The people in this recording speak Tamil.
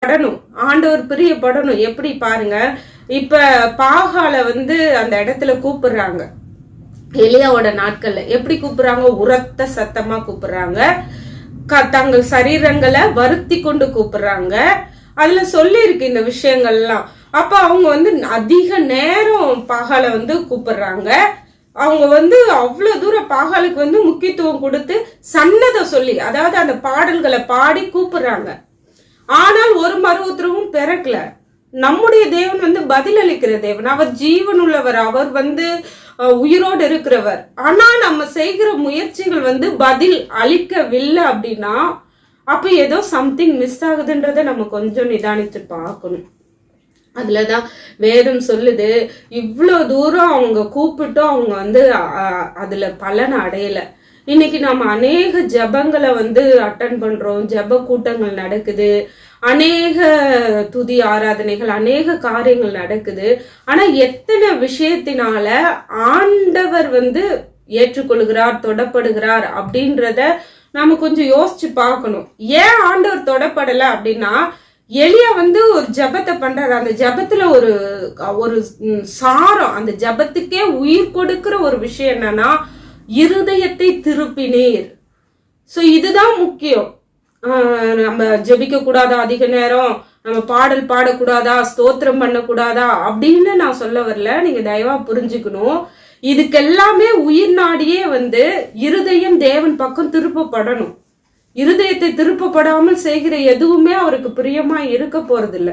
படணும், ஆண்டவர் பிரியப்படணும். எப்படி பாருங்க, இப்ப பாகால அந்த இடத்துல கூப்பிடுறாங்க. எலியாவோட நாட்கள்ல எப்படி கூப்பிடுறாங்க? உரத்த சத்தமா கூப்பிடுறாங்க, தங்கள் சரீரங்களை வருத்தி கொண்டு கூப்பிடுறாங்க. அதுல சொல்லி இருக்கு இந்த விஷயங்கள்லாம். அப்ப அவங்க அதிக நேரம் பாகால கூப்பிடுறாங்க. அவங்க அவ்வளவு தூரம் பாகாலுக்கு முக்கியத்துவம் கொடுத்து சன்னதை சொல்லி, அதாவது அந்த பாடல்களை பாடி கூப்பிடுறாங்க. ஆனால் ஒரு மறு உத்தரவும் பிறக்கல. நம்முடைய தேவன் பதிலளிக்கிற தேவன், அவர் ஜீவன் உள்ளவர், அவர் உயிரோடு இருக்கிறவர். ஆனா நம்ம செய்கிற முயற்சிகள் பதில் அளிக்கவில்லை அப்படின்னா அப்ப ஏதோ சம்திங் மிஸ் ஆகுதுன்றத நம்ம கொஞ்சம் நிதானித்து பார்க்கணும். அதுலதான் வேதம் சொல்லுது, இவ்வளவு தூரம் அவங்க கூப்பிட்டும் அவங்க அதுல பலன் அடையல. இன்னைக்கு நம்ம அநேக ஜபங்களை அட்டன் பண்றோம், ஜப கூட்டங்கள் நடக்குது, அநேக துதி ஆராதனைகள், அநேக காரியங்கள் நடக்குது. ஆனா எத்தனை விஷயத்தினால ஆண்டவர் ஏற்றுக்கொள்கிறார், தொடப்படுகிறார் அப்படின்றத நாம கொஞ்சம் யோசிச்சு பார்க்கணும். ஏன் ஆண்டவர் தொடப்படல அப்படின்னா, எலியா ஒரு ஜபத்தை பண்றாரு. அந்த ஜபத்துல ஒரு ஒரு சாரம், அந்த ஜபத்துக்கே உயிர் கொடுக்கிற ஒரு விஷயம் என்னன்னா, இருதயத்தை திருப்பினீர். சோ இதுதான் முக்கியம். நம்ம ஜபிக்க கூடாதா, அதிக நேரம் நம்ம பாடல் பாடக்கூடாதா, ஸ்தோத்திரம் பண்ணக்கூடாதா அப்படின்னு நான் சொல்ல வரல. நீங்க தயவா புரிஞ்சுக்கணும். இதுக்கெல்லாமே உயிர் நாடியே இருதயம் தேவன் பக்கம் திருப்பப்படணும். இருதயத்தை திருப்பப்படாமல் செய்கிற எதுவுமே அவருக்கு பிரியமா இருக்க போறது இல்ல.